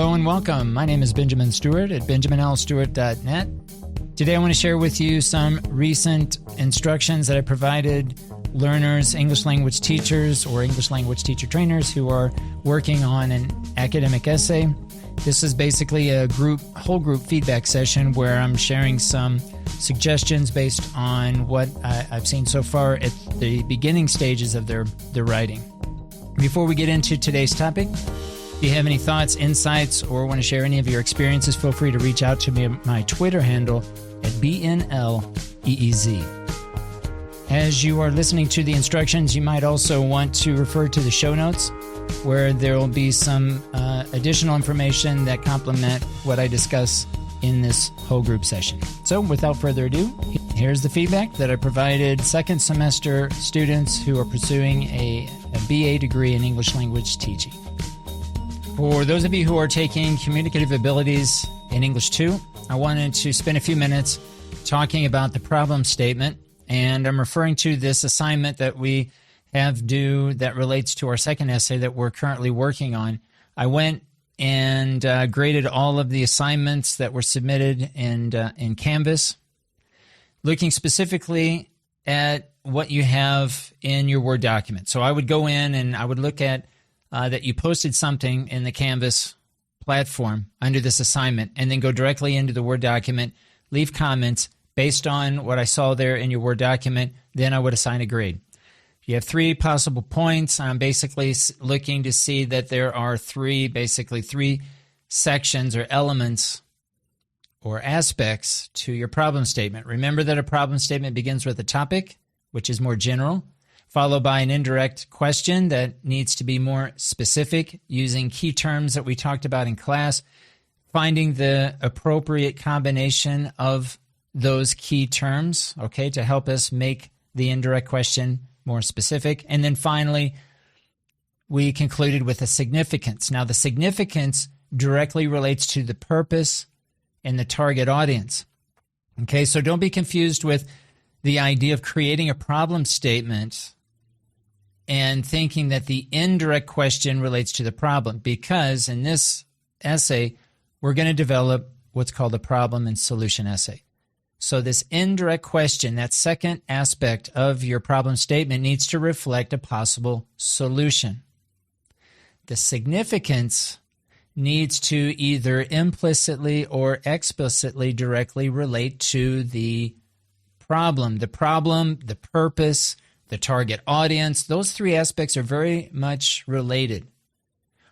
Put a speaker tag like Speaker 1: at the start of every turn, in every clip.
Speaker 1: Hello and welcome. My name is Benjamin Stewart at benjaminlstewart.net. Today I want to share with you some recent instructions that I provided learners, English language teachers, or English language teacher trainers who are working on an academic essay. This is basically a whole group feedback session where I'm sharing some suggestions based on what I've seen so far at the beginning stages of their writing. Before we get into today's topic, if you have any thoughts, insights, or want to share any of your experiences, feel free to reach out to me at my Twitter handle at BNLEEZ. As you are listening to the instructions, you might also want to refer to the show notes where there will be some additional information that complement what I discuss in this whole group session. So without further ado, here's the feedback that I provided second semester students who are pursuing a BA degree in English language teaching. For those of you who are taking Communicative Abilities in English 2, I wanted to spend a few minutes talking about the problem statement, and I'm referring to this assignment that we have due that relates to our second essay that we're currently working on. I went and graded all of the assignments that were submitted in Canvas, looking specifically at what you have in your Word document. So I would go in and I would look at that you posted something in the Canvas platform under this assignment, and then go directly into the Word document, leave comments based on what I saw there in your Word document, then I would assign a grade. You have three possible points. I'm basically looking to see that there are three sections or elements or aspects to your problem statement. Remember that a problem statement begins with a topic, which is more general, followed by an indirect question that needs to be more specific using key terms that we talked about in class, finding the appropriate combination of those key terms, okay, to help us make the indirect question more specific. And then finally, we concluded with a significance. Now, the significance directly relates to the purpose and the target audience. Okay, so don't be confused with the idea of creating a problem statement and thinking that the indirect question relates to the problem, because in this essay, we're going to develop what's called a problem and solution essay. So this indirect question, that second aspect of your problem statement, needs to reflect a possible solution. The significance needs to either implicitly or explicitly directly relate to the problem, the purpose, the target audience. Those three aspects are very much related.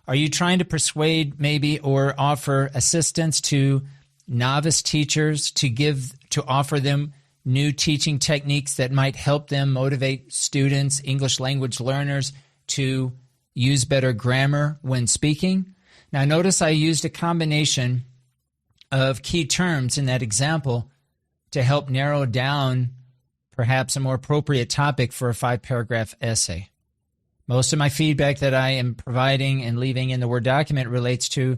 Speaker 1: Are you trying to persuade maybe or offer assistance to novice teachers to offer them new teaching techniques that might help them motivate students, English language learners, to use better grammar when speaking? Now notice I used a combination of key terms in that example to help narrow down perhaps a more appropriate topic for a 5-paragraph essay. Most of my feedback that I am providing and leaving in the Word document relates to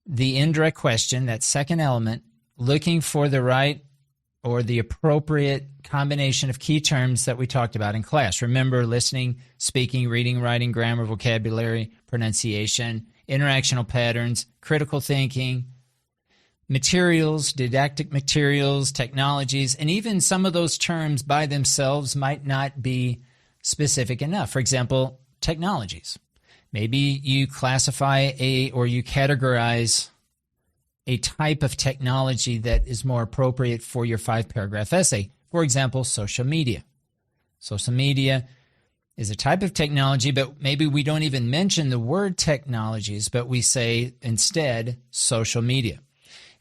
Speaker 1: the indirect question, that second element, looking for the right or the appropriate combination of key terms that we talked about in class. Remember, listening, speaking, reading, writing, grammar, vocabulary, pronunciation, interactional patterns, critical thinking, materials, didactic materials, technologies, and even some of those terms by themselves might not be specific enough. For example, technologies. Maybe you classify or you categorize a type of technology that is more appropriate for your 5-paragraph essay. For example, social media. Social media is a type of technology, but maybe we don't even mention the word technologies, but we say instead social media.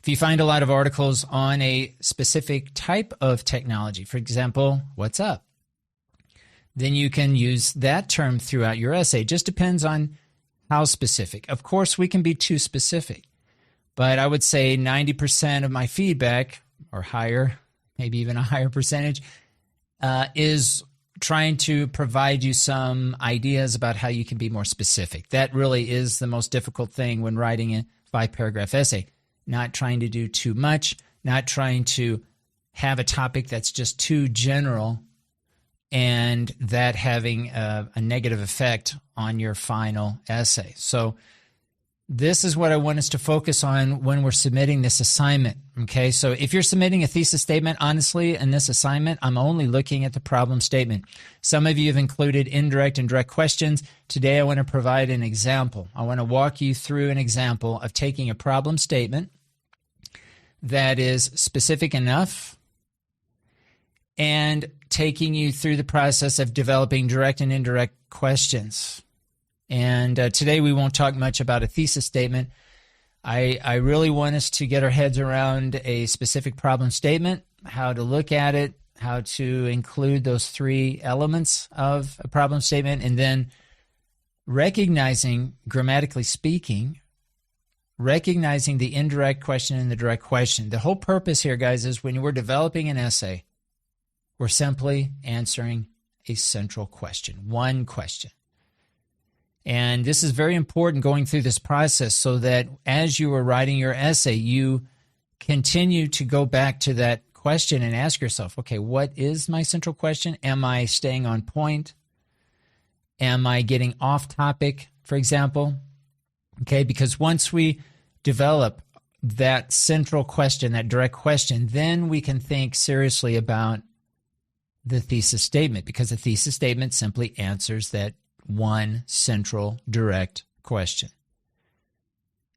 Speaker 1: If you find a lot of articles on a specific type of technology, for example, what's up? Then you can use that term throughout your essay. It just depends on how specific. Of course, we can be too specific, but I would say 90% of my feedback, or higher, maybe even a higher percentage, is trying to provide you some ideas about how you can be more specific. That really is the most difficult thing when writing a 5-paragraph essay. Not trying to do too much, not trying to have a topic that's just too general and that having a negative effect on your final essay. So this is what I want us to focus on when we're submitting this assignment. Okay, so if you're submitting a thesis statement, honestly, in this assignment, I'm only looking at the problem statement. Some of you have included indirect and direct questions. Today, I want to provide an example. I want to walk you through an example of taking a problem statement that is specific enough and taking you through the process of developing direct and indirect questions. And today we won't talk much about a thesis statement. I really want us to get our heads around a specific problem statement, how to look at it, how to include those three elements of a problem statement, and then recognizing, grammatically speaking, recognizing the indirect question and the direct question. The whole purpose here, guys, is when we're developing an essay, we're simply answering a central question, one question. And this is very important going through this process so that as you are writing your essay, you continue to go back to that question and ask yourself, okay, what is my central question? Am I staying on point? Am I getting off topic, for example? Okay, because once we develop that central question, that direct question, then we can think seriously about the thesis statement, because the thesis statement simply answers that one central direct question.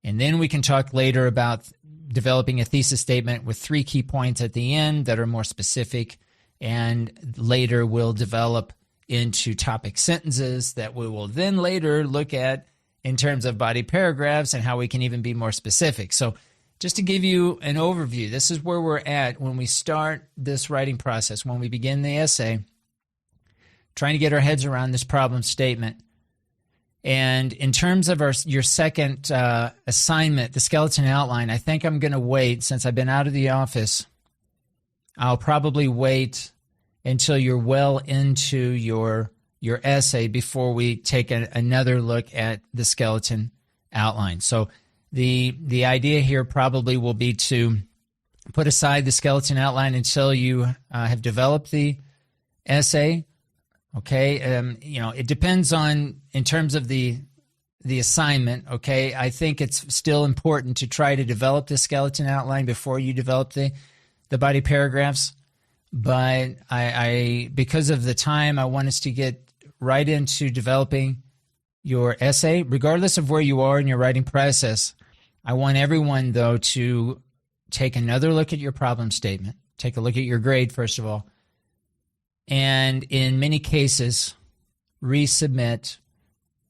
Speaker 1: And then we can talk later about developing a thesis statement with 3 key points at the end that are more specific, and later we'll develop into topic sentences that we will then later look at in terms of body paragraphs and how we can even be more specific. So just to give you an overview, this is where we're at when we start this writing process, when we begin the essay, trying to get our heads around this problem statement. And in terms of your second assignment, the skeleton outline, I think I'm going to wait, since I've been out of the office, I'll probably wait until you're well into your essay before we take another look at the skeleton outline. So the idea here probably will be to put aside the skeleton outline until you have developed the essay. Okay, it depends on, in terms of the assignment, okay, I think it's still important to try to develop the skeleton outline before you develop the body paragraphs. But because of the time, I want us to get right into developing your essay. Regardless of where you are in your writing process, I want everyone, though, to take another look at your problem statement. Take a look at your grade, first of all. And in many cases, resubmit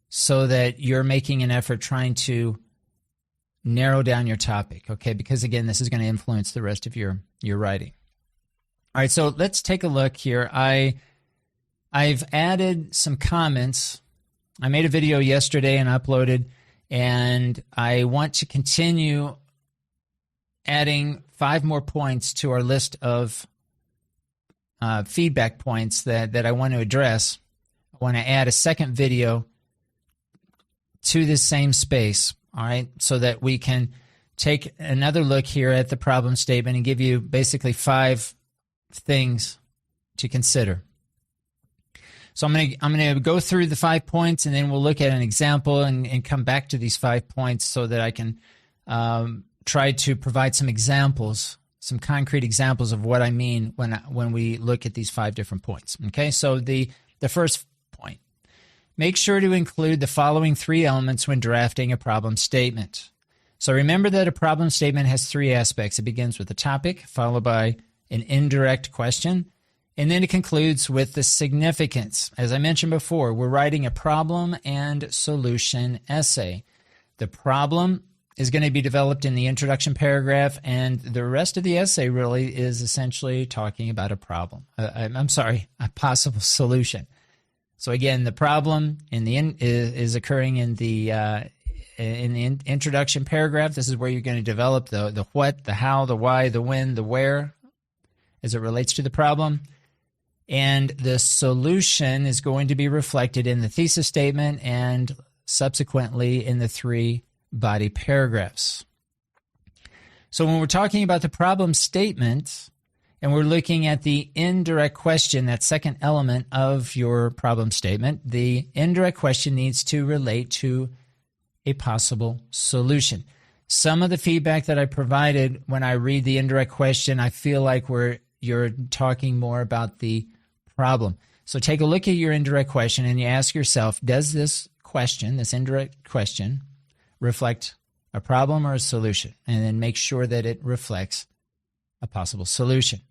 Speaker 1: so that you're making an effort trying to narrow down your topic, okay? Because, again, this is going to influence the rest of your writing. All right, so let's take a look here. I've added some comments. I made a video yesterday and uploaded, and I want to continue adding 5 more points to our list of feedback points that I want to address. I want to add a second video to this same space, all right, so that we can take another look here at the problem statement and give you basically 5 things to consider. So I'm going to go through the 5 points, and then we'll look at an example and come back to these 5 points so that I can try to provide some examples, some concrete examples of what I mean when we look at these 5 different points. Okay, so the first point, make sure to include the following 3 elements when drafting a problem statement. So remember that a problem statement has 3 aspects. It begins with a topic, followed by an indirect question, and then it concludes with the significance. As I mentioned before, we're writing a problem and solution essay. The problem is going to be developed in the introduction paragraph, and the rest of the essay really is essentially talking about a problem. A possible solution. So again, the problem is occurring in the introduction paragraph. This is where you're going to develop the what, the how, the why, the when, the where, as it relates to the problem. And the solution is going to be reflected in the thesis statement and subsequently in the 3 body paragraphs. So when we're talking about the problem statement and we're looking at the indirect question, that second element of your problem statement, the indirect question needs to relate to a possible solution. Some of the feedback that I provided when I read the indirect question, I feel like you're talking more about the problem. So take a look at your indirect question and you ask yourself, does this question, this indirect question, reflect a problem or a solution? And then make sure that it reflects a possible solution.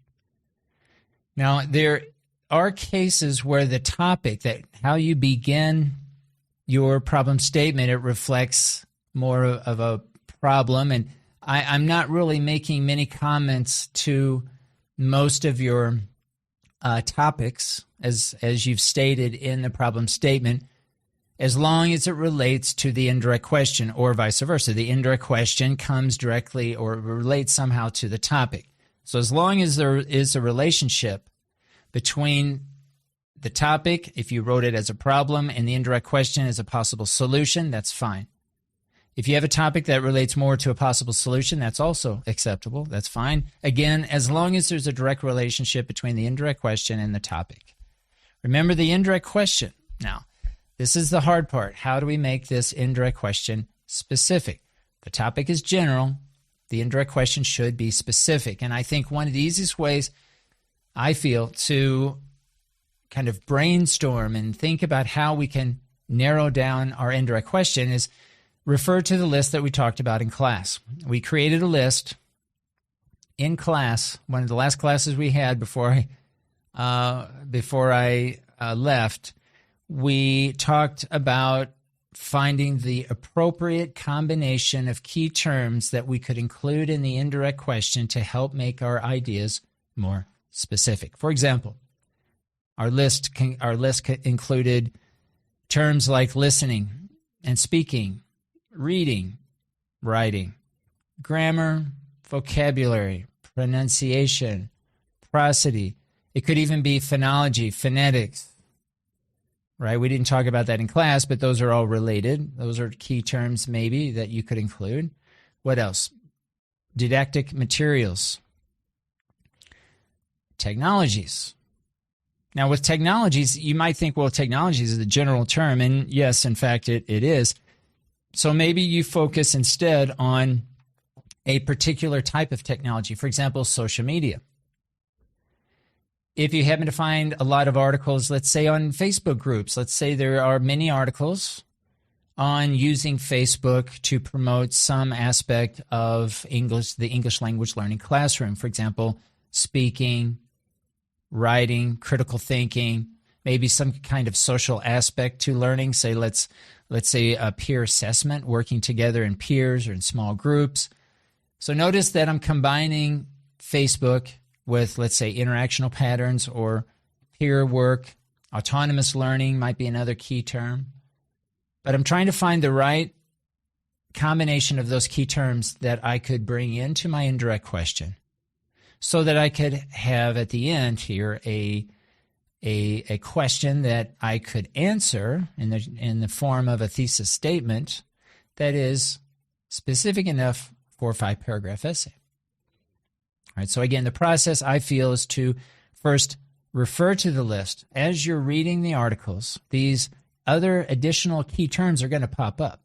Speaker 1: Now, there are cases where the topic, that how you begin your problem statement, it reflects more of a problem. And I'm not really making many comments to most of your topics, as you've stated in the problem statement, as long as it relates to the indirect question or vice versa. The indirect question comes directly or relates somehow to the topic. So as long as there is a relationship between the topic, if you wrote it as a problem, and the indirect question as a possible solution, that's fine. If you have a topic that relates more to a possible solution, that's also acceptable. That's fine. Again, as long as there's a direct relationship between the indirect question and the topic. Remember the indirect question. Now, this is the hard part. How do we make this indirect question specific? The topic is general. The indirect question should be specific. And I think one of the easiest ways, I feel, to kind of brainstorm and think about how we can narrow down our indirect question is refer to the list that we talked about in class. We created a list in class, one of the last classes we had before I left. We talked about finding the appropriate combination of key terms that we could include in the indirect question to help make our ideas more specific. For example, our list included terms like listening and speaking, reading, writing, grammar, vocabulary, pronunciation, prosody. It could even be phonology, phonetics, right? We didn't talk about that in class, but those are all related. Those are key terms maybe that you could include. What else? Didactic materials, technologies. Now, with technologies, you might think, well, technologies is a general term, and yes, in fact, it is. So maybe you focus instead on a particular type of technology, for example, social media. If you happen to find a lot of articles, let's say on Facebook groups, let's say there are many articles on using Facebook to promote some aspect of English, the English language learning classroom, for example, speaking, writing, critical thinking, maybe some kind of social aspect to learning. Say, let's say a peer assessment, working together in peers or in small groups. So notice that I'm combining Facebook with, let's say, interactional patterns or peer work. Autonomous learning might be another key term. But I'm trying to find the right combination of those key terms that I could bring into my indirect question so that I could have at the end here a question that I could answer in the form of a thesis statement that is specific enough for a 5-paragraph essay. All right, so again, the process I feel is to first refer to the list. As you're reading the articles, these other additional key terms are going to pop up,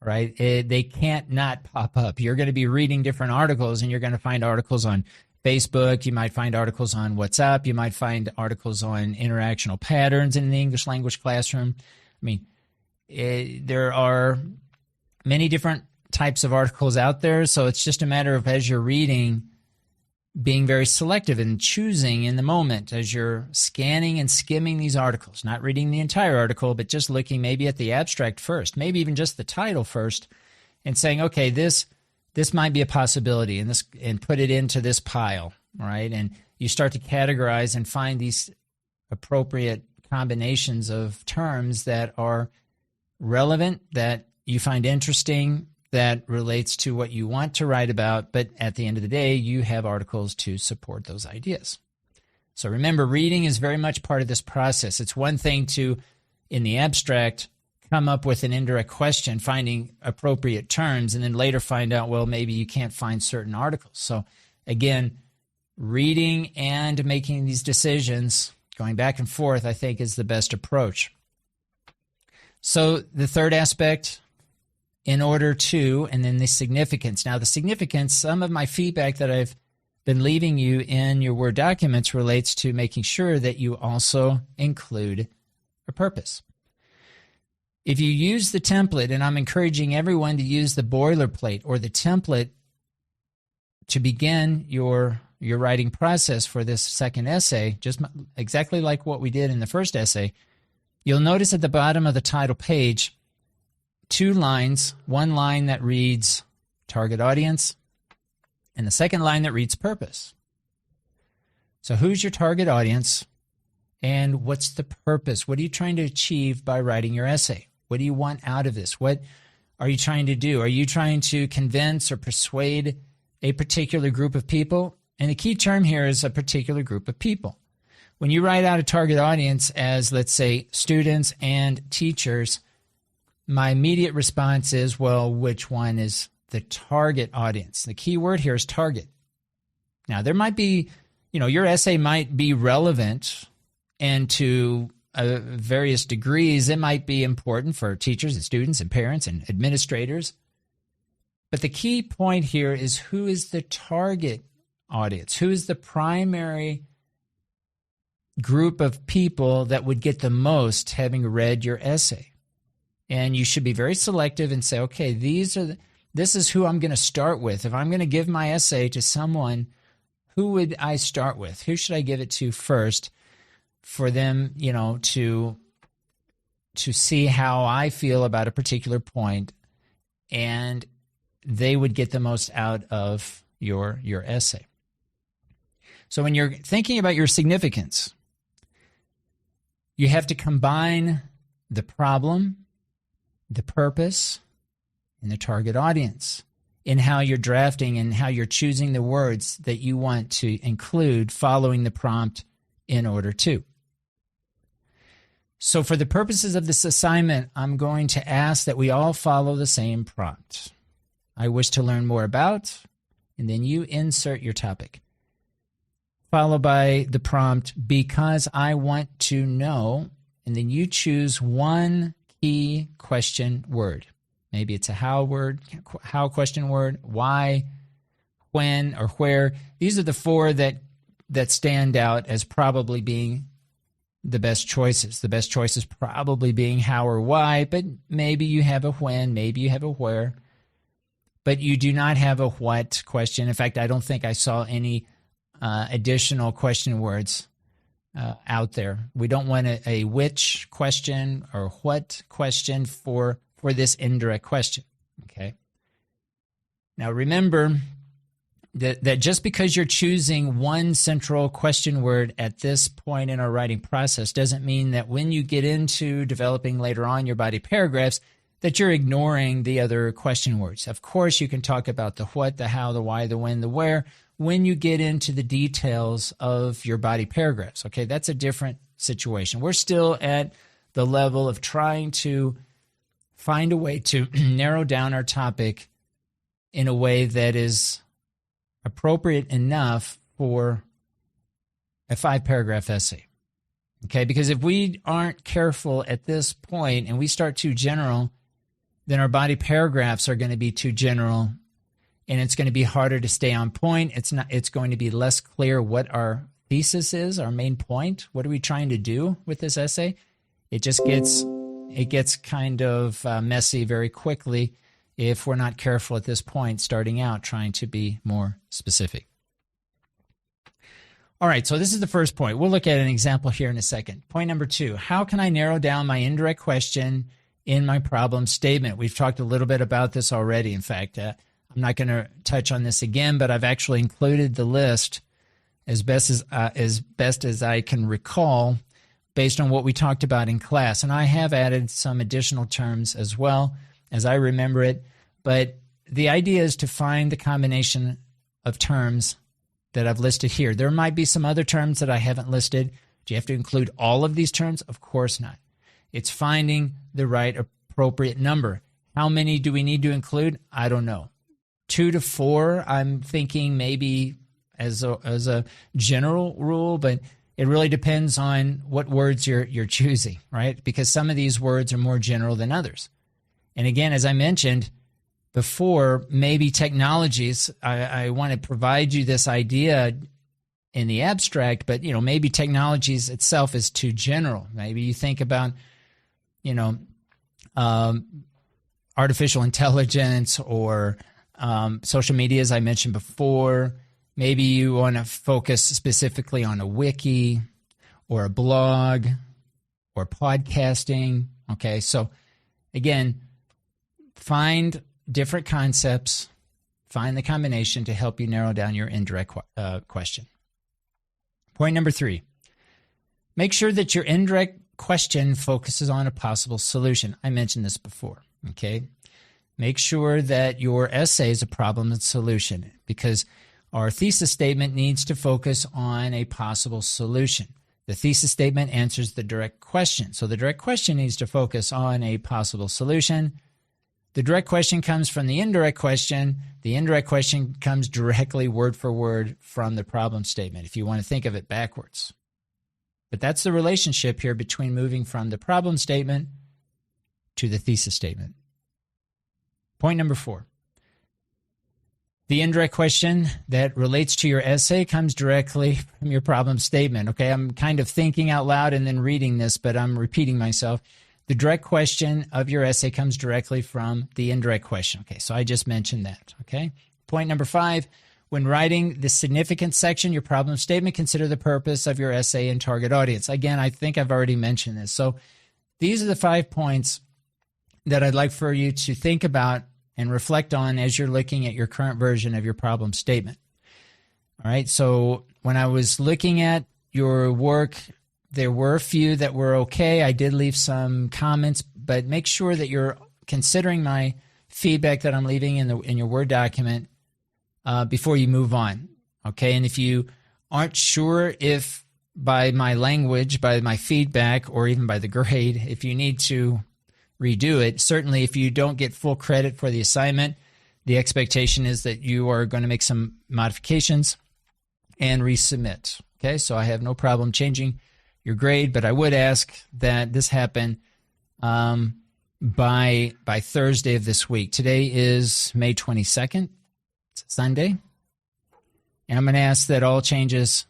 Speaker 1: right? They can't not pop up. You're going to be reading different articles, and you're going to find articles on Facebook. You might find articles on WhatsApp. You might find articles on interactional patterns in the English language classroom. I mean, there are many different types of articles out there, so it's just a matter of, as you're reading, being very selective and choosing in the moment as you're scanning and skimming these articles, not reading the entire article, but just looking maybe at the abstract first, maybe even just the title first, and saying, okay, this might be a possibility, and put it into this pile, right? And you start to categorize and find these appropriate combinations of terms that are relevant, that you find interesting, that relates to what you want to write about, but at the end of the day, you have articles to support those ideas. So remember, reading is very much part of this process. It's one thing to, in the abstract, come up with an indirect question, finding appropriate terms, and then later find out, well, maybe you can't find certain articles. So again, reading and making these decisions, going back and forth, I think is the best approach. So the third aspect in order to, and then the significance. Now, the significance, some of my feedback that I've been leaving you in your Word documents relates to making sure that you also include a purpose. If you use the template, and I'm encouraging everyone to use the boilerplate or the template to begin your writing process for this second essay, just exactly like what we did in the first essay, you'll notice at the bottom of the title page, 2 lines, one line that reads target audience, and the second line that reads purpose. So who's your target audience, and what's the purpose? What are you trying to achieve by writing your essay? What do you want out of this? What are you trying to do? Are you trying to convince or persuade a particular group of people? And the key term here is a particular group of people. When you write out a target audience as, let's say, students and teachers, my immediate response is, well, which one is the target audience? The key word here is target. Now, there might be, your essay might be relevant, and to various degrees, it might be important for teachers and students and parents and administrators. But the key point here is, who is the target audience? Who is the primary group of people that would get the most having read your essay? And you should be very selective and say, okay, this is who I'm going to start with. If I'm going to give my essay to someone, who would I start with? Who should I give it to first for them, to see how I feel about a particular point, and they would get the most out of your essay. So when you're thinking about your significance, you have to combine the problem, the purpose, and the target audience in how you're drafting and how you're choosing the words that you want to include following the prompt in order to. So for the purposes of this assignment, I'm going to ask that we all follow the same prompt. I wish to learn more about, and then you insert your topic, followed by the prompt, because I want to know, and then you choose one key question word. Maybe it's a how word, how question word, why, when, or where. These are the 4 that stand out as probably being the best choices. The best choices probably being how or why, but maybe you have a when, maybe you have a where, but you do not have a what question. In fact, I don't think I saw any additional question words out there. We don't want a which question or what question for this indirect question, okay? Now remember that just because you're choosing one central question word at this point in our writing process doesn't mean that when you get into developing later on your body paragraphs that you're ignoring the other question words. Of course, you can talk about the what, the how, the why, the when, the where when you get into the details of your body paragraphs, okay? That's a different situation. We're still at the level of trying to find a way to narrow down our topic in a way that is appropriate enough for a 5-paragraph essay, okay? Because if we aren't careful at this point and we start too general, then our body paragraphs are going to be too general, and it's going to be harder to stay on point. It's going to be less clear what our thesis is, our main point. What are we trying to do with this essay? It gets kind of messy very quickly if we're not careful at this point, starting out trying to be more specific. All right, so this is the first point. We'll look at an example here in a second. Point number 2, how can I narrow down my indirect question in my problem statement? We've talked a little bit about this already. In fact, I'm not going to touch on this again, but I've actually included the list as best as I can recall based on what we talked about in class. And I have added some additional terms as well as I remember it. But the idea is to find the combination of terms that I've listed here. There might be some other terms that I haven't listed. Do you have to include all of these terms? Of course not. It's finding the right appropriate number. How many do we need to include? I don't know. 2 to 4, I'm thinking maybe as a general rule, but it really depends on what words you're choosing, right? Because some of these words are more general than others. And again, as I mentioned, before, maybe technologies, I want to provide you this idea in the abstract, but, maybe technologies itself is too general. Maybe you think about, artificial intelligence or social media, as I mentioned before. Maybe you want to focus specifically on a wiki or a blog or podcasting. Okay, so again, find different concepts, find the combination to help you narrow down your indirect question. Point number 3, make sure that your indirect question focuses on a possible solution. I mentioned this before, okay? Make sure that your essay is a problem and solution, because our thesis statement needs to focus on a possible solution. The thesis statement answers the direct question. So the direct question needs to focus on a possible solution. The direct question comes from the indirect question. The indirect question comes directly word for word from the problem statement, if you want to think of it backwards. But that's the relationship here between moving from the problem statement to the thesis statement. Point number 4. The indirect question that relates to your essay comes directly from your problem statement. Okay, I'm kind of thinking out loud and then reading this, but I'm repeating myself. The direct question of your essay comes directly from the indirect question. Okay, so I just mentioned that. Okay. Point number 5, when writing the significant section, your problem statement, consider the purpose of your essay and target audience. Again, I think I've already mentioned this. So these are the 5 points that I'd like for you to think about and reflect on as you're looking at your current version of your problem statement. All right, so when I was looking at your work, there were a few that were okay. I did leave some comments, but make sure that you're considering my feedback that I'm leaving in your Word document before you move on. Okay, and if you aren't sure if by my language, by my feedback, or even by the grade, if you need to redo it, certainly if you don't get full credit for the assignment, the expectation is that you are going to make some modifications and resubmit. Okay, so I have no problem changing your grade, but I would ask that this happen by Thursday of this week. Today is May 22nd. It's Sunday. And I'm going to ask that all changes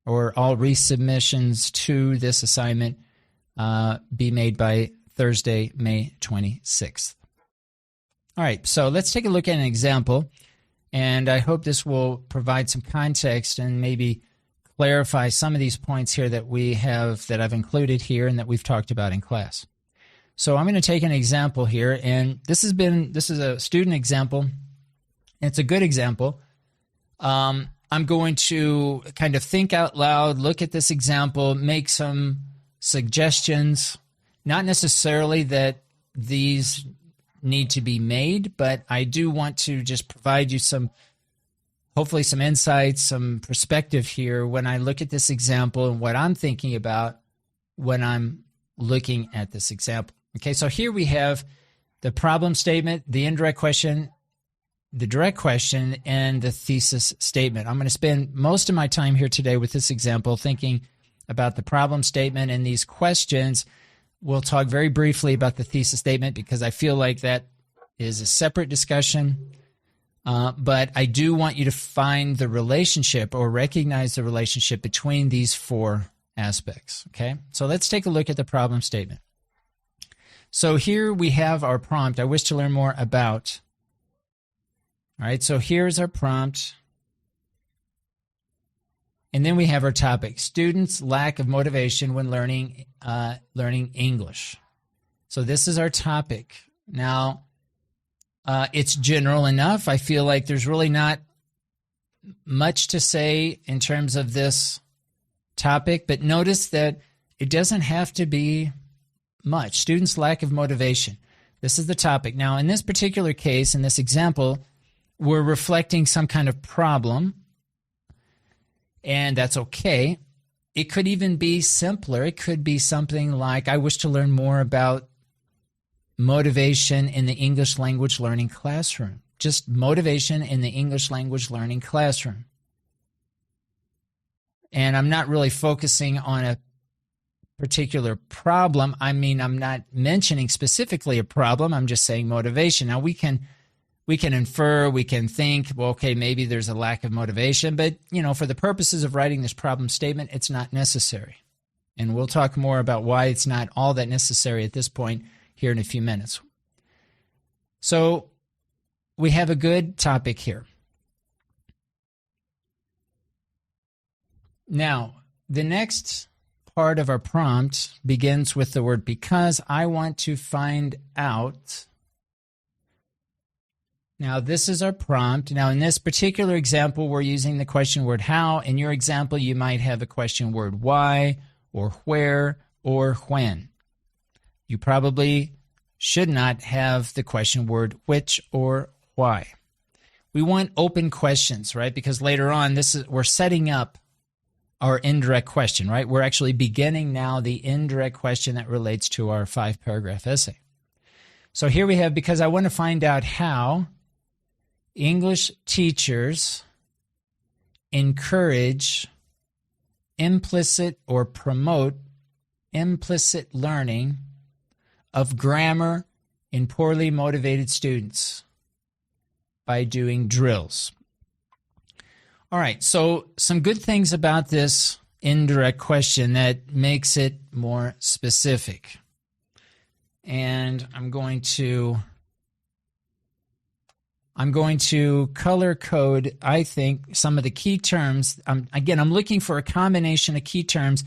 Speaker 1: or all resubmissions to this assignment be made by Thursday, May 26th. All right, so let's take a look at an example, and I hope this will provide some context and maybe clarify some of these points here that I've included here and that we've talked about in class. So I'm going to take an example here, and this is a student example. It's a good example. I'm going to kind of think out loud, look at this example, make some suggestions. Not necessarily that these need to be made, but I do want to just provide you hopefully some insights, some perspective here when I look at this example and what I'm thinking about when I'm looking at this example. Okay, so here we have the problem statement, the indirect question, the direct question, and the thesis statement. I'm going to spend most of my time here today with this example thinking about the problem statement and these questions. We'll talk very briefly about the thesis statement because I feel like that is a separate discussion, but I do want you to find the relationship or recognize the relationship between these 4 aspects, okay? So let's take a look at the problem statement. So here we have our prompt, I wish to learn more about. All right, so here's our prompt. And then we have our topic, students' lack of motivation when learning English. So this is our topic. Now, it's general enough. I feel like there's really not much to say in terms of this topic, but notice that it doesn't have to be much. Students' lack of motivation. This is the topic. Now, in this particular case, in this example, we're reflecting some kind of problem, and that's okay. It could even be simpler. It could be something like, I wish to learn more about motivation in the English language learning classroom. Just motivation in the English language learning classroom. And I'm not really focusing on a particular problem. I mean, I'm not mentioning specifically a problem. I'm just saying motivation. Now, we can we can infer, we can think, well, okay, maybe there's a lack of motivation, but, for the purposes of writing this problem statement, it's not necessary. And we'll talk more about why it's not all that necessary at this point here in a few minutes. So we have a good topic here. Now, the next part of our prompt begins with the word because. I want to find out. Now, this is our prompt. Now, in this particular example, we're using the question word how. In your example, you might have a question word why, or where, or when. You probably should not have the question word which or why. We want open questions, right? Because later on, we're setting up our indirect question, right? We're actually beginning now the indirect question that relates to our 5-paragraph essay. So here we have, because I want to find out how English teachers encourage implicit or promote implicit learning of grammar in poorly motivated students by doing drills. All right, so some good things about this indirect question that makes it more specific. And I'm going to color code, I think, some of the key terms. Again, I'm looking for a combination of key terms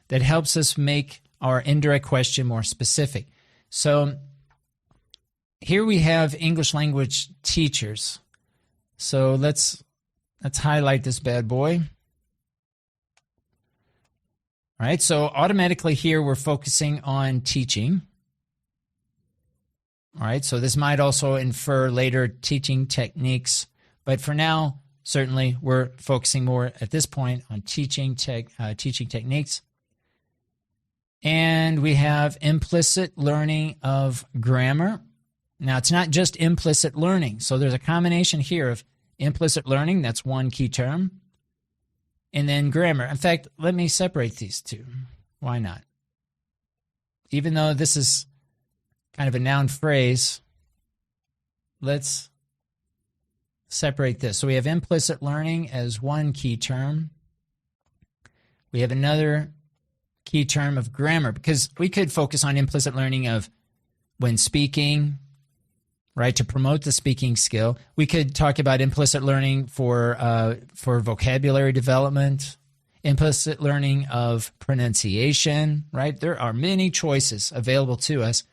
Speaker 1: that helps us make our indirect question more specific. So here we have English language teachers. So let's highlight this bad boy. All right, so automatically here we're focusing on teaching. All right, so this might also infer later teaching techniques, but for now, certainly we're focusing more at this point on teaching techniques. And we have implicit learning of grammar. Now, it's not just implicit learning, so there's a combination here of implicit learning, that's one key term, and then grammar. In fact, let me separate these two. Why not? Even though this is kind of a noun phrase, let's separate this. So we have implicit learning as one key term. We have another key term of grammar, because we could focus on implicit learning of when speaking, right, to promote the speaking skill. We could talk about implicit learning for vocabulary development, implicit learning of pronunciation, right? There are many choices available to us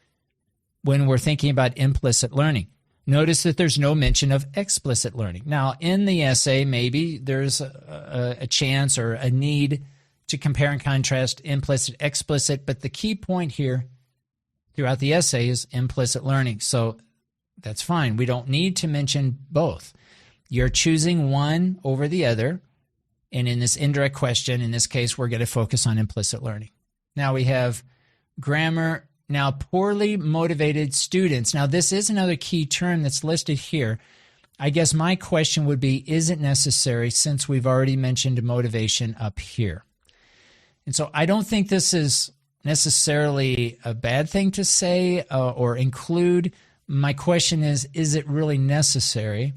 Speaker 1: when we're thinking about implicit learning. Notice that there's no mention of explicit learning. Now, in the essay, maybe there's a chance or a need to compare and contrast implicit, explicit, but the key point here throughout the essay is implicit learning. So that's fine. We don't need to mention both. You're choosing one over the other, and in this indirect question, in this case, we're going to focus on implicit learning. Now we have grammar. Now, poorly motivated students. Now, this is another key term that's listed here. I guess my question would be, is it necessary, since we've already mentioned motivation up here? And so I don't think this is necessarily a bad thing to say or include. My question is it really necessary?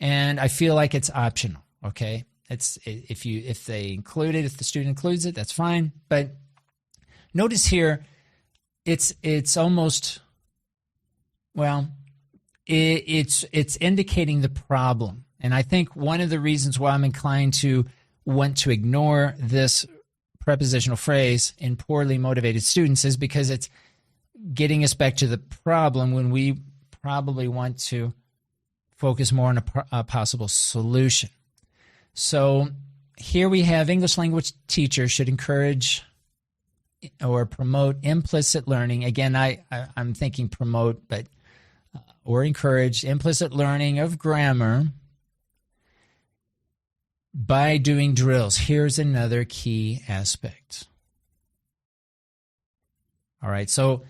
Speaker 1: And I feel like it's optional, okay? If they include it, if the student includes it, that's fine. But notice here, it's almost, well, it's indicating the problem. And I think one of the reasons why I'm inclined to want to ignore this prepositional phrase in poorly motivated students is because it's getting us back to the problem when we probably want to focus more on a possible solution. So here we have English language teachers should encourage or promote implicit learning. Again, I'm thinking promote, but or encourage implicit learning of grammar by doing drills. Here's another key aspect. All right, so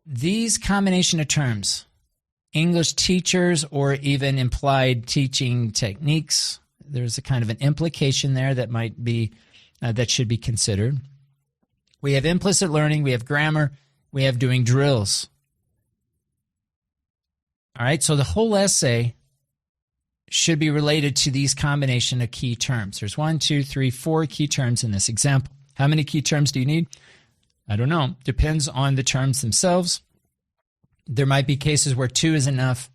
Speaker 1: these combination of terms, English teachers or even implied teaching techniques, there's a kind of an implication there that might be, that should be considered. We have implicit learning, we have grammar, we have doing drills. All right, so the whole essay should be related to these combination of key terms. There's 1, 2, 3, 4 key terms in this example. How many key terms do you need? I don't know. Depends on the terms themselves. There might be cases where 2 is enough,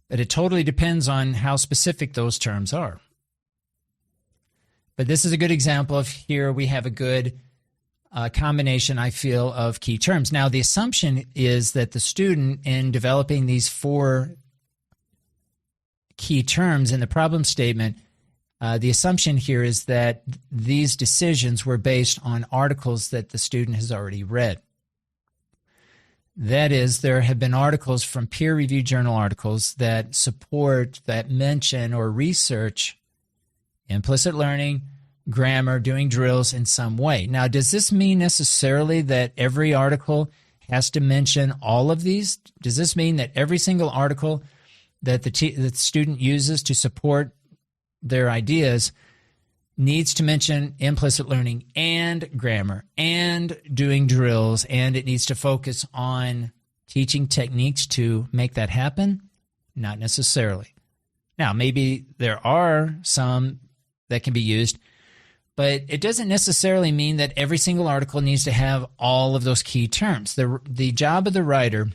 Speaker 1: but it totally depends on how specific those terms are. But this is a good example of here we have a good combination, I feel, of key terms. Now, the assumption is that the student, in developing these 4 key terms in the problem statement, the assumption here is that these decisions were based on articles that the student has already read. That is, there have been articles from peer-reviewed journal articles that support, that mention or research implicit learning, grammar, doing drills in some way. Now, does this mean necessarily that every article has to mention all of these? Does this mean that every single article that the student uses to support their ideas needs to mention implicit learning and grammar and doing drills, and it needs to focus on teaching techniques to make that happen? Not necessarily. Now, maybe there are some that can be used, but it doesn't necessarily mean that every single article needs to have all of those key terms. The job of the writer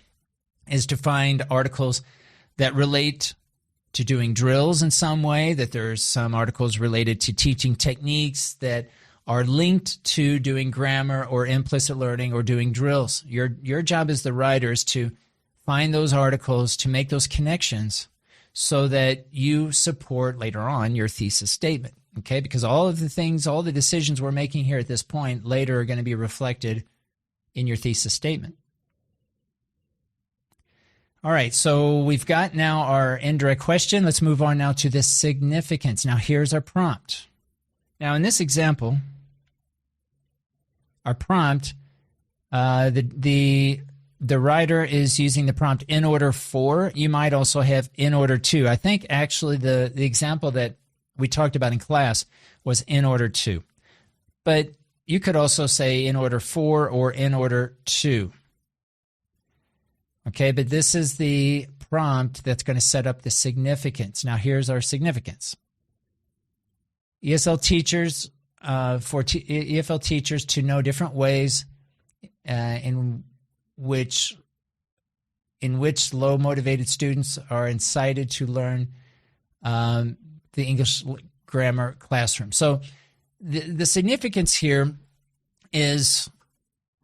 Speaker 1: is to find articles that relate to doing drills in some way, that there's some articles related to teaching techniques that are linked to doing grammar or implicit learning or doing drills. Your job as the writer is to find those articles, to make those connections so that you support later on your thesis statement, okay? Because all of the things, all the decisions we're making here at this point later are going to be reflected in your thesis statement. All right, so we've got now our indirect question. Let's move on now to the significance. Now, here's our prompt. Now, in this example, our prompt, the writer is using the prompt in order for. You might also have in order to. I think actually the example that we talked about in class was in order to. But you could also say in order for or in order to. Okay, but this is the prompt that's going to set up the significance. Now, here's our significance. ESL teachers, EFL teachers to know different ways in which low-motivated students are incited to learn the English grammar classroom. So the significance here is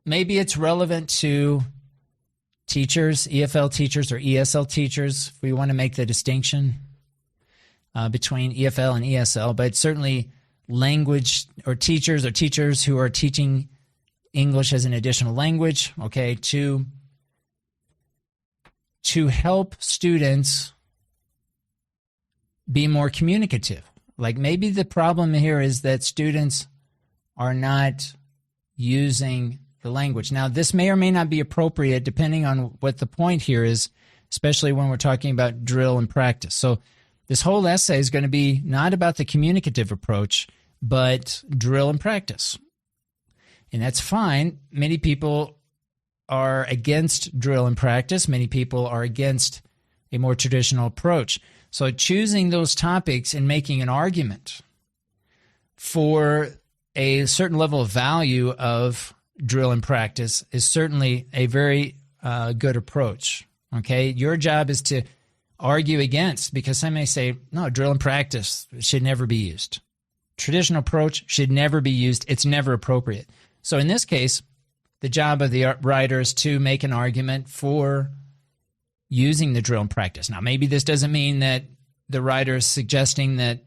Speaker 1: maybe it's relevant to teachers, EFL teachers or ESL teachers, if we want to make the distinction between EFL and ESL, but certainly language or teachers who are teaching English as an additional language, okay, to help students be more communicative. Like maybe the problem here is that students are not using the language. Now, this may or may not be appropriate depending on what the point here is, especially when we're talking about drill and practice. So this whole essay is going to be not about the communicative approach, but drill and practice. And that's fine. Many people are against drill and practice. Many people are against a more traditional approach. So choosing those topics and making an argument for a certain level of value of drill and practice is certainly a very good approach. Okay, your job is to argue against, because some may say, no, drill and practice should never be used. Traditional approach should never be used. It's never appropriate. So in this case, the job of the writer is to make an argument for using the drill and practice. Now, maybe this doesn't mean that the writer is suggesting that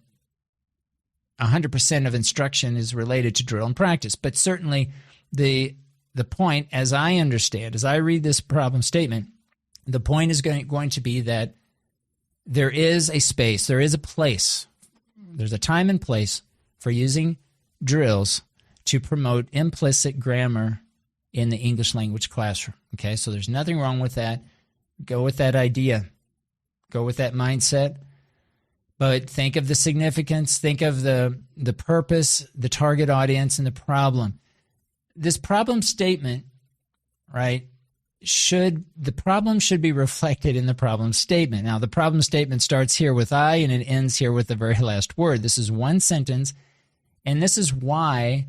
Speaker 1: 100% of instruction is related to drill and practice, but certainly the point, as I understand, as I read this problem statement, the point is going to be that there is a space, there is a place, there's a time and place for using drills to promote implicit grammar in the English language classroom. Okay, so there's nothing wrong with that. Go with that idea. Go with that mindset. But think of the significance, think of the purpose, the target audience, and the problem. This problem statement, right, the problem should be reflected in the problem statement. Now, the problem statement starts here with I and it ends here with the very last word. This is one sentence, and this is why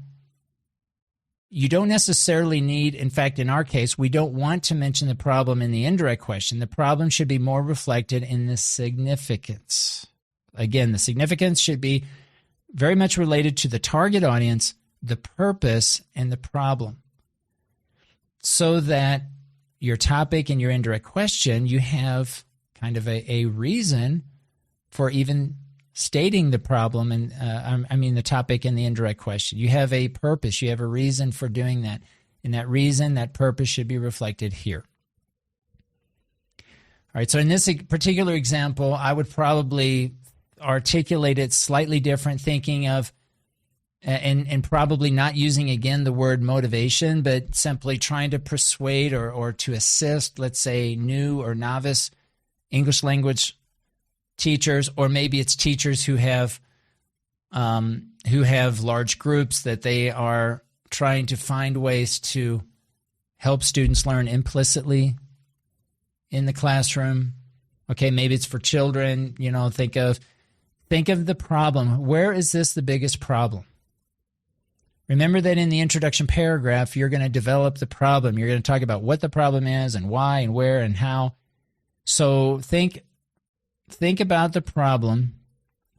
Speaker 1: you don't necessarily need, in fact, in our case, we don't want to mention the problem in the indirect question. The problem should be more reflected in the significance. Again, the significance should be very much related to the target audience, the purpose, and the problem, so that your topic and your indirect question, you have kind of a reason for even stating the problem and the topic and the indirect question. You have a purpose. You have a reason for doing that. And that reason, that purpose should be reflected here. All right, so in this particular example, I would probably articulate it slightly different, thinking of and probably not using, again, the word motivation, but simply trying to persuade or to assist, let's say, new or novice English language teachers, or maybe it's teachers who have large groups that they are trying to find ways to help students learn implicitly in the classroom. Okay, maybe it's for children. Think of the problem. Where is this the biggest problem? Remember that in the introduction paragraph, you're going to develop the problem. You're going to talk about what the problem is and why and where and how. So think about the problem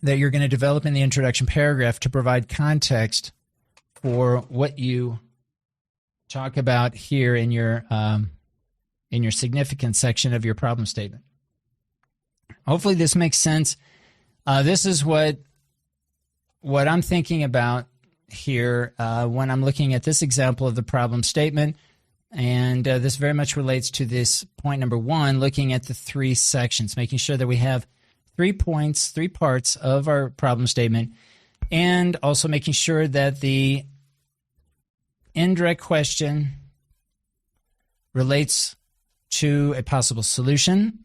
Speaker 1: that you're going to develop in the introduction paragraph to provide context for what you talk about here in your significance section of your problem statement. Hopefully this makes sense. This is what I'm thinking about here when I'm looking at this example of the problem statement. And this very much relates to this point number 1, looking at the 3 sections, making sure that we have 3 points, 3 parts of our problem statement, and also making sure that the indirect question relates to a possible solution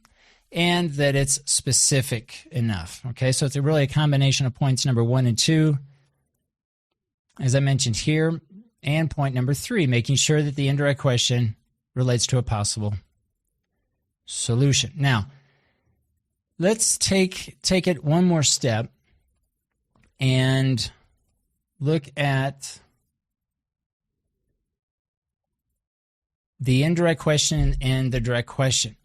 Speaker 1: and that it's specific enough. Okay, so it's really a combination of points number 1 and 2, as I mentioned here. And point number 3, making sure that the indirect question relates to a possible solution. Now, let's take it one more step and look at the indirect question and the direct question.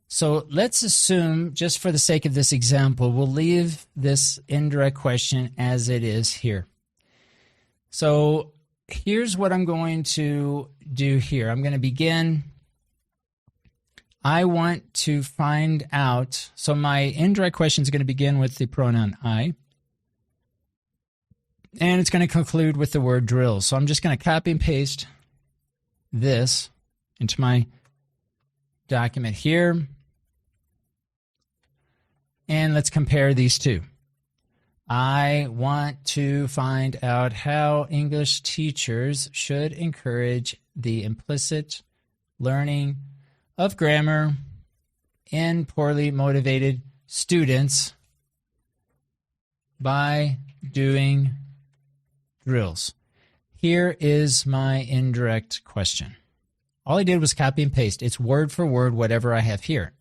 Speaker 1: So let's assume, just for the sake of this example, we'll leave this indirect question as it is here. So here's what I'm going to do here. I'm going to begin. I want to find out. So my indirect question is going to begin with the pronoun I. And it's going to conclude with the word drill. So I'm just going to copy and paste this into my document here. And let's compare these two. I want to find out how English teachers should encourage the implicit learning of grammar in poorly motivated students by doing drills. Here is my indirect question. All I did was copy and paste. It's word for word whatever I have here.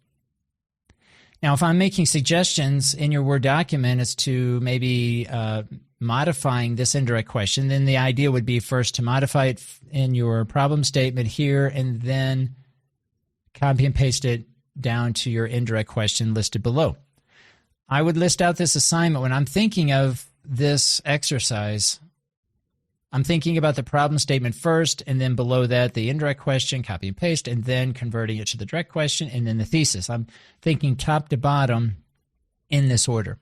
Speaker 1: Now, if I'm making suggestions in your Word document as to maybe modifying this indirect question, then the idea would be first to modify it in your problem statement here and then copy and paste it down to your indirect question listed below. I would list out this assignment when I'm thinking of this exercise. I'm thinking about the problem statement first, and then below that, the indirect question, copy and paste, and then converting it to the direct question, and then the thesis. I'm thinking top to bottom in this order.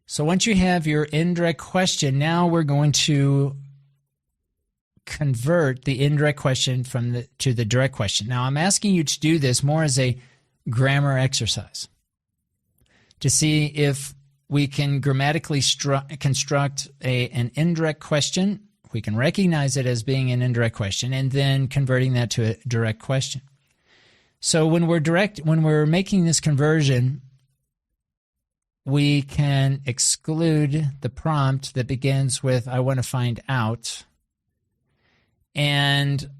Speaker 1: So once you have your indirect question, now we're going to convert the indirect question to the direct question. Now, I'm asking you to do this more as a grammar exercise to see if we can grammatically construct an indirect question. We can recognize it as being an indirect question and then converting that to a direct question. So when we're making this conversion, we can exclude the prompt that begins with, I want to find out. And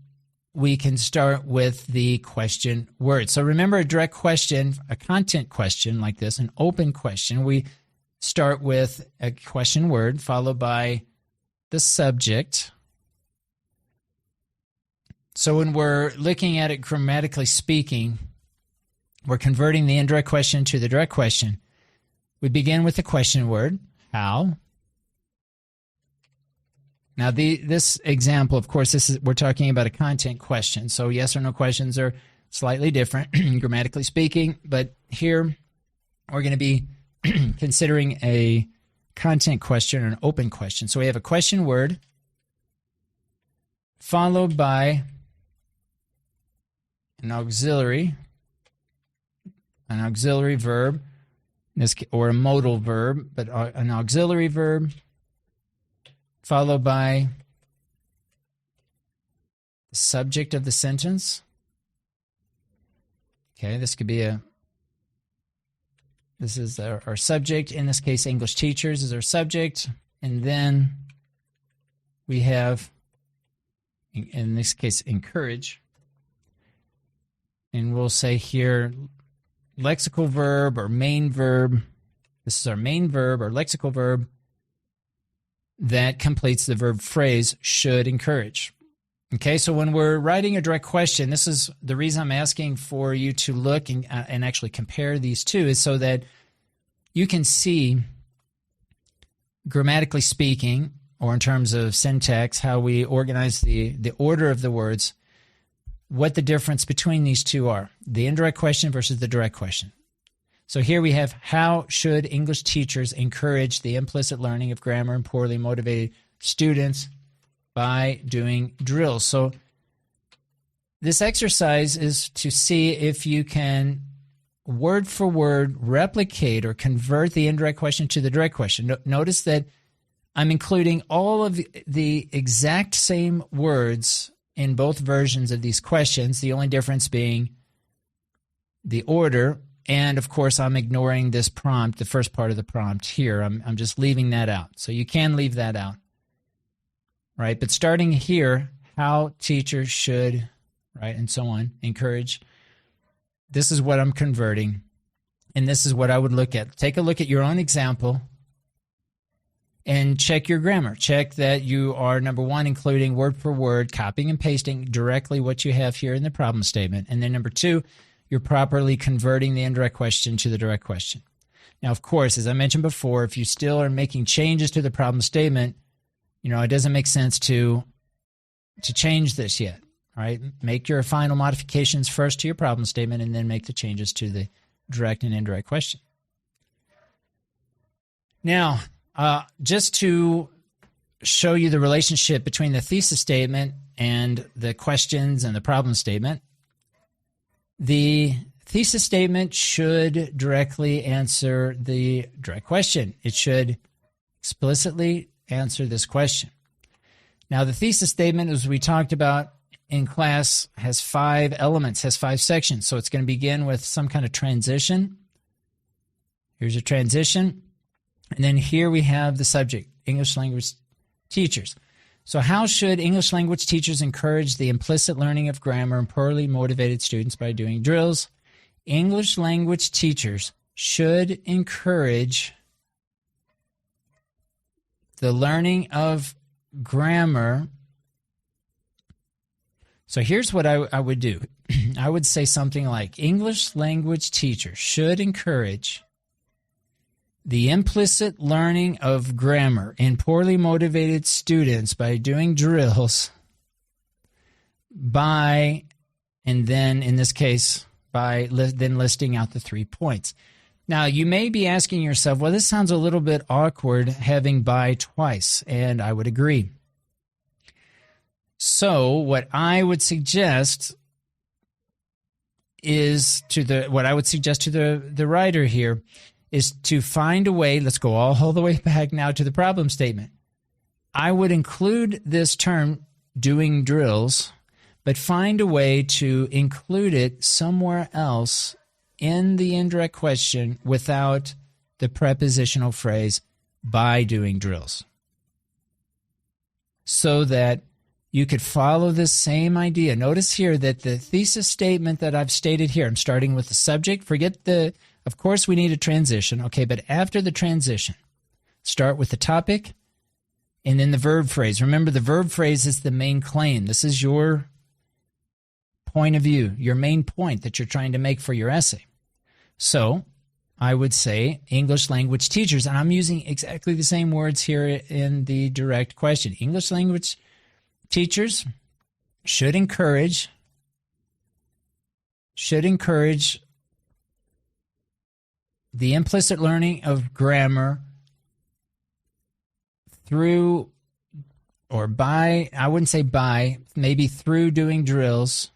Speaker 1: we can start with the question word. So remember, a direct question, a content question like this, an open question, we start with a question word followed by the subject. So when we're looking at it grammatically speaking, we're converting the indirect question to the direct question. We begin with the question word, how. Now, this example, of course, we're talking about a content question. So yes or no questions are slightly different, grammatically speaking. But here, we're going to be considering a content question or an open question. So we have a question word followed by an auxiliary verb, or a modal verb, but an auxiliary verb, followed by the subject of the sentence. Okay, this is our subject. In this case, English teachers is our subject. And then we have, in this case, encourage. And we'll say here, lexical verb or main verb. This is our main verb or lexical verb that completes the verb phrase, should encourage. Okay, so when we're writing a direct question, this is the reason I'm asking for you to look and actually compare these two, is so that you can see, grammatically speaking, or in terms of syntax, how we organize the order of the words, what the difference between these two are, the indirect question versus the direct question. So here we have, how should English teachers encourage the implicit learning of grammar and poorly motivated students by doing drills? So this exercise is to see if you can word for word replicate or convert the indirect question to the direct question. Notice that I'm including all of the exact same words in both versions of these questions, the only difference being the order. And of course, I'm ignoring this prompt, the first part of the prompt here. I'm just leaving that out. So you can leave that out, right? But starting here, how teachers should, right, and so on, encourage. This is what I'm converting, and this is what I would look at. Take a look at your own example and check your grammar. Check that you are, number one, including word for word, copying and pasting directly what you have here in the problem statement. And then number two, you're properly converting the indirect question to the direct question. Now, of course, as I mentioned before, if you still are making changes to the problem statement, it doesn't make sense to change this yet, right? Make your final modifications first to your problem statement and then make the changes to the direct and indirect question. Now, just to show you the relationship between the thesis statement and the questions and the problem statement, the thesis statement should directly answer the direct question. It should explicitly answer this question. Now, the thesis statement, as we talked about in class, has 5 elements, has 5 sections. So it's going to begin with some kind of transition. Here's a transition. And then here we have the subject, English language teachers. So how should English language teachers encourage the implicit learning of grammar and poorly motivated students by doing drills? English language teachers should encourage the learning of grammar. So here's what I would do. I would say something like, English language teachers should encourage the implicit learning of grammar in poorly motivated students by doing drills by, and then in this case, by then listing out the 3 points. Now, you may be asking yourself, well, this sounds a little bit awkward having by twice, and I would agree. So what I would suggest is to the writer here is to find a way. Let's go all the way back now to the problem statement. I would include this term, doing drills, but find a way to include it somewhere else in the indirect question without the prepositional phrase, by doing drills, so that you could follow this same idea. Notice here that the thesis statement that I've stated here, I'm starting with the subject. Of course, we need a transition, okay, but after the transition, start with the topic and then the verb phrase. Remember, the verb phrase is the main claim. This is your point of view, your main point that you're trying to make for your essay. So I would say English language teachers, and I'm using exactly the same words here in the direct question. English language teachers should encourage the implicit learning of grammar through or by, I wouldn't say by, maybe through doing drills.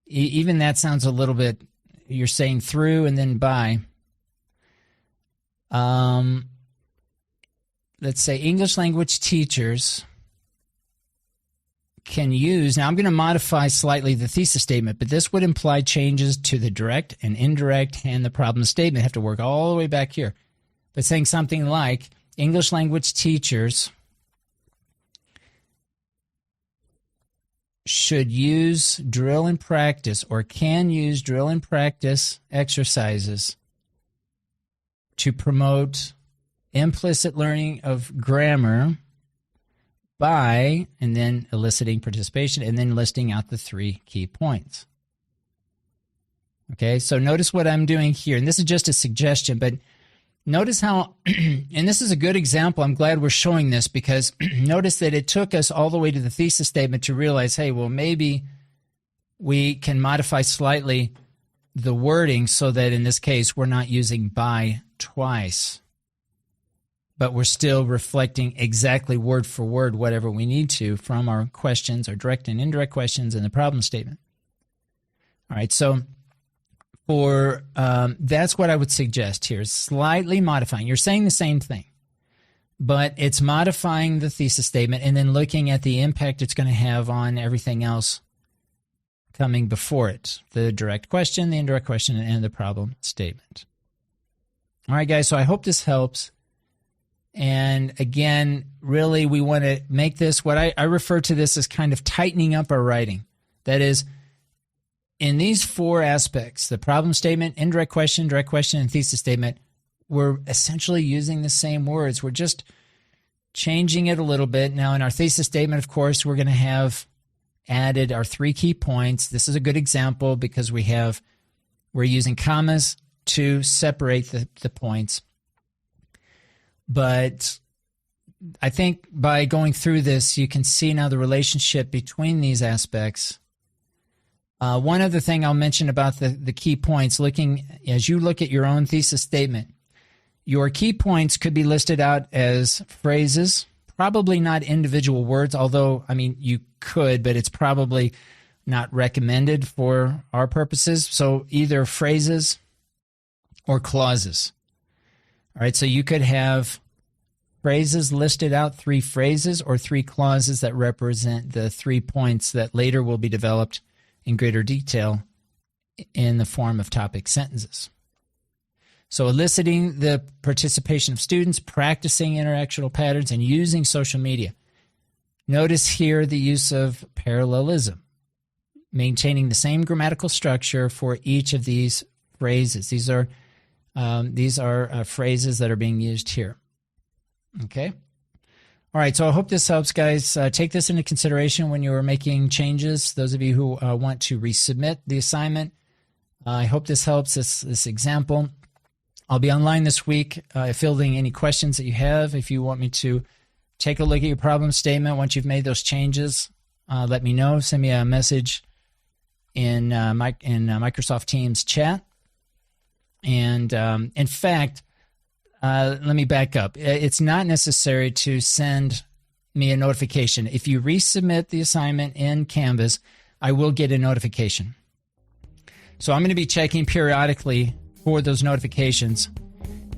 Speaker 1: Even that sounds a little bit, you're saying through and then by. Let's say English language teachers can use, now I'm going to modify slightly the thesis statement, but this would imply changes to the direct and indirect and the problem statement. I have to work all the way back here. But saying something like English language teachers should use drill and practice or can use drill and practice exercises to promote implicit learning of grammar by, and then eliciting participation, and then listing out the 3 key points. Okay, so notice what I'm doing here, and this is just a suggestion, but notice how, and this is a good example, I'm glad we're showing this, because notice that it took us all the way to the thesis statement to realize, hey, well, maybe we can modify slightly the wording so that in this case we're not using by twice, but we're still reflecting exactly word for word whatever we need to from our questions, our direct and indirect questions in the problem statement. All right, so for that's what I would suggest here, slightly modifying. You're saying the same thing, but it's modifying the thesis statement and then looking at the impact it's going to have on everything else coming before it, the direct question, the indirect question, and the problem statement. All right, guys, so I hope this helps. And again, really, we want to make this, what I refer to this as kind of tightening up our writing. That is, in these 4 aspects, the problem statement, indirect question, direct question, and thesis statement, we're essentially using the same words. We're just changing it a little bit. Now, in our thesis statement, of course, we're going to have added our 3 key points. This is a good example because we're using commas to separate the points. But I think by going through this, you can see now the relationship between these aspects. One other thing I'll mention about the key points, as you look at your own thesis statement, your key points could be listed out as phrases, probably not individual words, although, I mean, you could, but it's probably not recommended for our purposes. So either phrases or clauses. All right, so you could have phrases listed out, 3 phrases or 3 clauses that represent the 3 points that later will be developed in greater detail in the form of topic sentences. So eliciting the participation of students, practicing interactional patterns, and using social media. Notice here the use of parallelism, maintaining the same grammatical structure for each of these phrases. These are phrases that are being used here. Okay. All right. So I hope this helps, guys. Take this into consideration when you are making changes. Those of you who want to resubmit the assignment, I hope this helps. This example. I'll be online this week fielding any questions that you have. If you want me to take a look at your problem statement once you've made those changes, let me know. Send me a message in Microsoft Teams chat. And in fact, let me back up. It's not necessary to send me a notification. If you resubmit the assignment in Canvas, I will get a notification. So I'm going to be checking periodically for those notifications.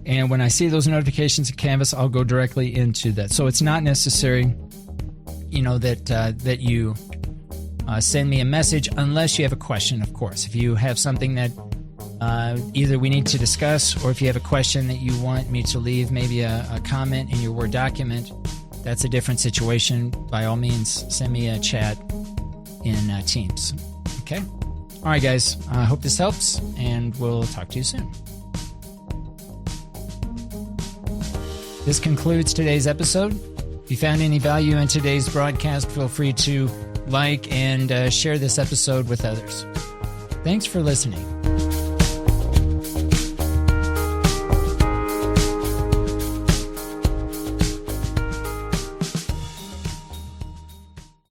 Speaker 1: And when I see those notifications in Canvas, I'll go directly into that. So it's not necessary, that you send me a message unless you have a question, of course. If you have something that either we need to discuss, or if you have a question that you want me to leave, maybe a comment in your Word document, that's a different situation, by all means, send me a chat in Teams. Okay? All right, guys. I hope this helps, and we'll talk to you soon. This concludes today's episode. If you found any value in today's broadcast, feel free to like and share this episode with others. Thanks for listening.